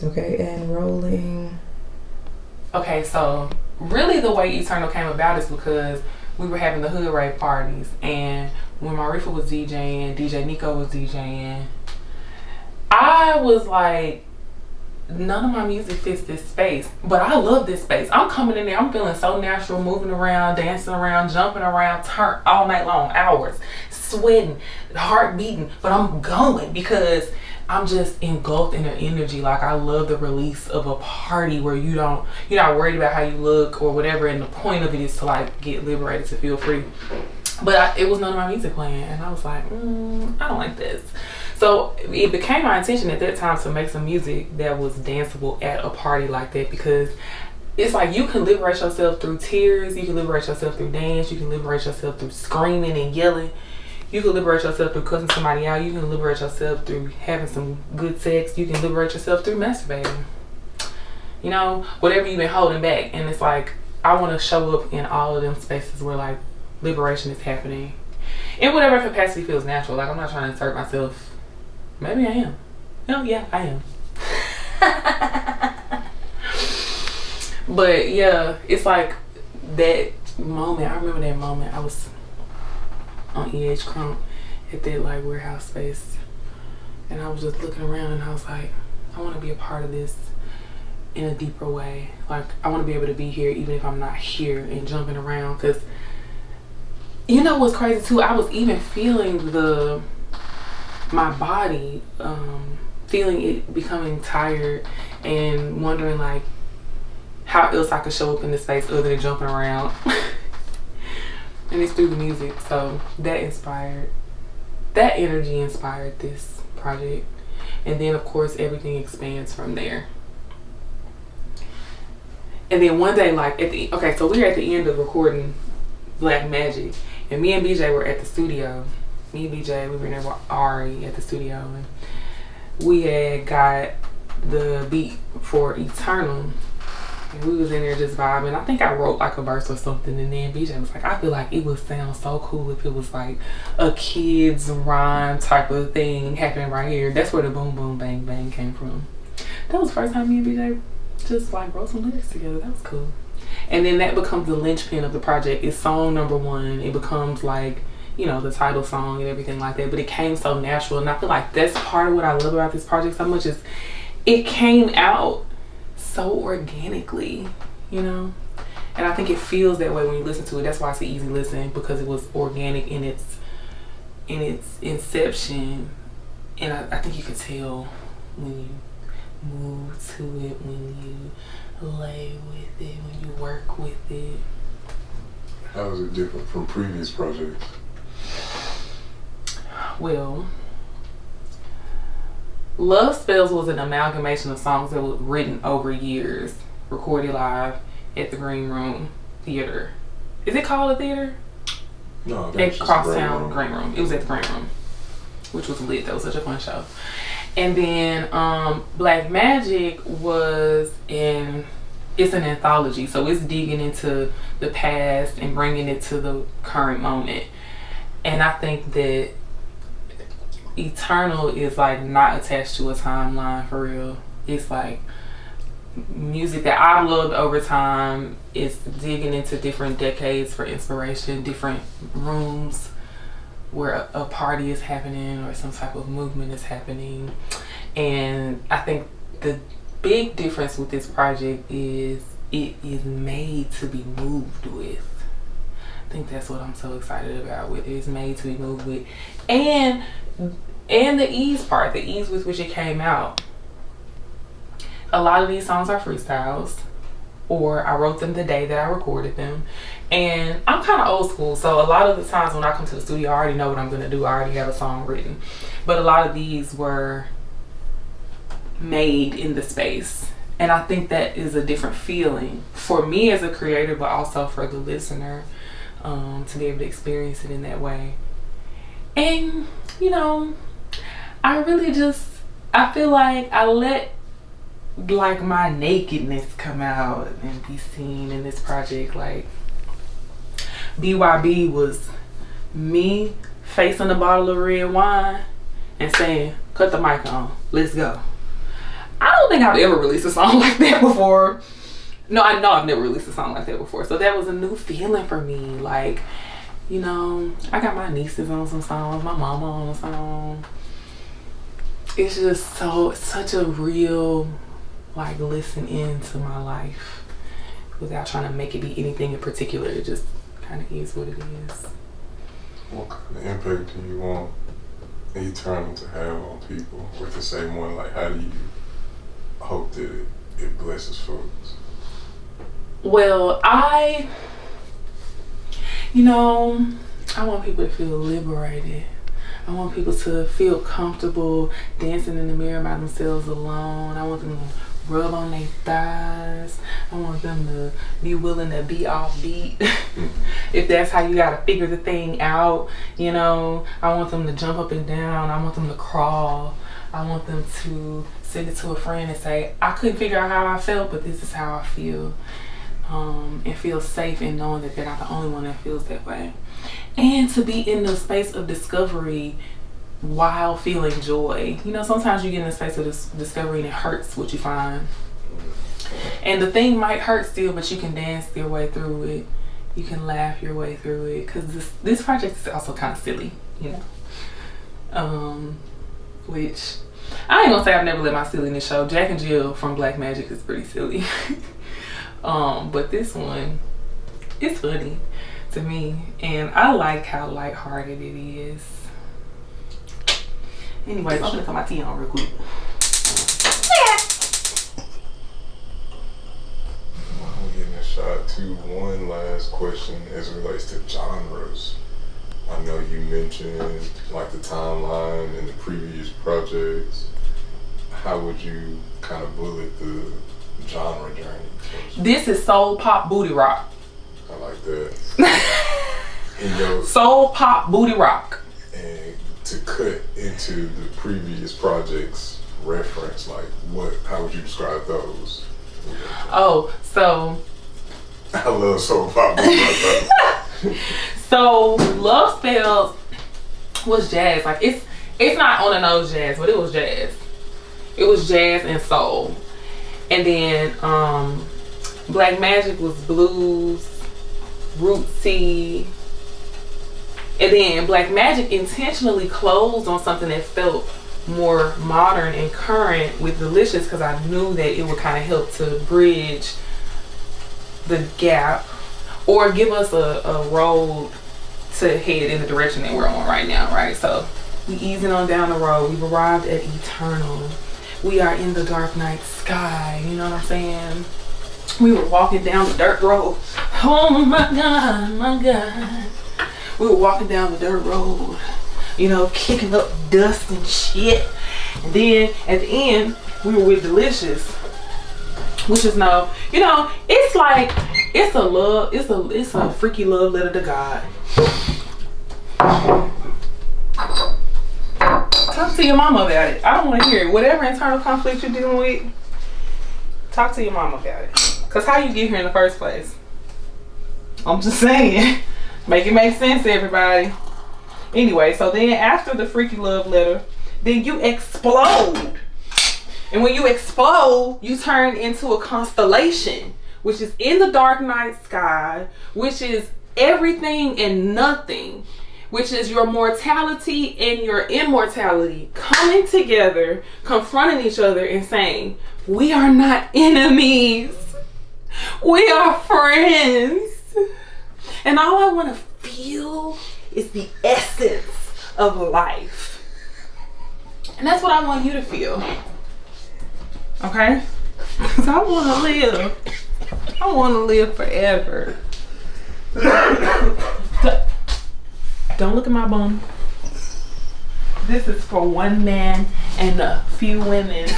Okay, and rolling. Okay, so really the way Eternal came about is because we were having the hood rave parties, and when Marifa was DJing, DJ Nico was DJing, I was like, none of my music fits this space, but I love this space. I'm coming in there, I'm feeling so natural, moving around, dancing around, jumping around, turn all night long, hours, sweating, heart beating, but I'm going because I'm just engulfed in the energy. Like, I love the release of a party where you're not worried about how you look or whatever, and the point of it is to like get liberated, to feel free. But it was none of my music playing, and I was like, I don't like this. So it became my intention at that time to make some music that was danceable at a party like that, because it's like you can liberate yourself through tears, you can liberate yourself through dance, you can liberate yourself through screaming and yelling, you can liberate yourself through cussing somebody out, you can liberate yourself through having some good sex, you can liberate yourself through masturbating. You know, whatever you've been holding back. And it's like, I want to show up in all of them spaces where like liberation is happening in whatever capacity feels natural. Like, I'm not trying to insert myself. Maybe I am. No, yeah, I am. But yeah, it's like that moment. I remember that moment. I was on EH Crump at that like warehouse space, and I was just looking around, and I was like, I want to be a part of this in a deeper way. Like, I want to be able to be here even if I'm not here and jumping around. Because you know what's crazy too, I was even feeling my body, feeling it becoming tired and wondering like how else I could show up in this space other than jumping around. And it's through the music. So that energy inspired this project. And then of course everything expands from there. And then one day, like so we were at the end of recording Black Magic, and me and BJ were at the studio. Me and BJ, we were there with Ari at the studio, and we had got the beat for Eternal, and we was in there just vibing. I think I wrote like a verse or something, and then BJ was like, I feel like it would sound so cool if it was like a kid's rhyme type of thing happening right here. That's where the boom boom bang bang came from. That was the first time me and BJ just like wrote some lyrics together. That was cool. And then that becomes the linchpin of the project. It's song number one. It becomes like, you know, the title song and everything like that. But it came so natural, and I feel like that's part of what I love about this project so much, is it came out so organically, you know. And I think it feels that way when you listen to it. That's why it's an easy listen, because it was organic in its inception. And I think you could tell when you move to it, when you lay with it, when you work with it. How is it different from previous projects? Well, Love Spells was an amalgamation of songs that were written over years, recorded live at the Green Room Theater. Is it called a theater? No, at Crosstown Green Room. It was at the Green Room, which was lit. That was such a fun show. And then Black Magic it's an anthology, so it's digging into the past and bringing it to the current moment. And I think that Eternal is like not attached to a timeline for real. It's like music that I've loved over time. It's digging into different decades for inspiration, different rooms where a party is happening or some type of movement is happening. And I think the big difference with this project is it is made to be moved with. I think that's what I'm so excited about with it. It's made to be moved with. And the ease part, the ease with which it came out. A lot of these songs are freestyles, or I wrote them the day that I recorded them. And I'm kind of old school, so a lot of the times when I come to the studio, I already know what I'm going to do. I already have a song written. But a lot of these were made in the space. And I think that is a different feeling for me as a creator, but also for the listener, to be able to experience it in that way. And, you know, I feel like I let like my nakedness come out and be seen in this project. Like, BYB was me facing a bottle of red wine and saying, cut the mic on, let's go. I don't think I've ever released a song like that before. No, I know I've never released a song like that before. So that was a new feeling for me. Like, you know, I got my nieces on some songs, my mama on a song. It's just such a real, like, listen into my life without trying to make it be anything in particular. It just kind of is what it is. What kind of impact do you want Eternal to have on people with the same one? Like, how do you hope that it blesses folks? Well, I want people to feel liberated. I want people to feel comfortable dancing in the mirror by themselves alone. I want them to rub on their thighs. I want them to be willing to be off beat. If that's how you gotta figure the thing out, you know. I want them to jump up and down. I want them to crawl. I want them to send it to a friend and say, I couldn't figure out how I felt, but this is how I feel. And feel safe in knowing that they're not the only one that feels that way. And to be in the space of discovery while feeling joy. You know, sometimes you get in the space of discovery and it hurts what you find. And the thing might hurt still, but you can dance your way through it. You can laugh your way through it. Because this project is also kind of silly, you know. Which, I ain't gonna say I've never let my silliness show. Jack and Jill from Black Magic is pretty silly. But this one, it's funny to me, and I like how lighthearted it is. Anyways, I'm gonna put my tea on real quick. While we're getting a shot to one last question as it relates to genres. I know you mentioned like the timeline and the previous projects. How would you kind of bullet the genre journey? This is soul pop booty rock. I like that. Soul pop booty rock. And to cut into the previous projects reference, like how would you describe those? Oh, so I love soul pop booty rock. So Love Spells was jazz. Like it's not on the nose jazz, but it was jazz. It was jazz and soul. And then Black Magic was blues, rootsy. And then Black Magic intentionally closed on something that felt more modern and current with Delicious, because I knew that it would kind of help to bridge the gap or give us a road to head in the direction that we're on right now, right? So we easing on down the road. We've arrived at Eternal. We are in the dark night sky, you know what I'm saying? We were walking down the dirt road. Oh my God, my God. We were walking down the dirt road, you know, kicking up dust and shit. And then at the end, we were with Delicious, which is it's like, it's a freaky love letter to God. Talk to your mama about it. I don't want to hear it. Whatever internal conflict you're dealing with, talk to your mama about it. Because how you get here in the first place? I'm just saying. Make it make sense, everybody. Anyway, so then after the freaky love letter, then you explode. And when you explode, you turn into a constellation, which is in the dark night sky, which is everything and nothing, which is your mortality and your immortality coming together, confronting each other and saying, we are not enemies. We are friends. And all I want to feel is the essence of life. And that's what I want you to feel. Okay? Because I want to live. I want to live forever. Don't look at my bone. This is for one man and a few women.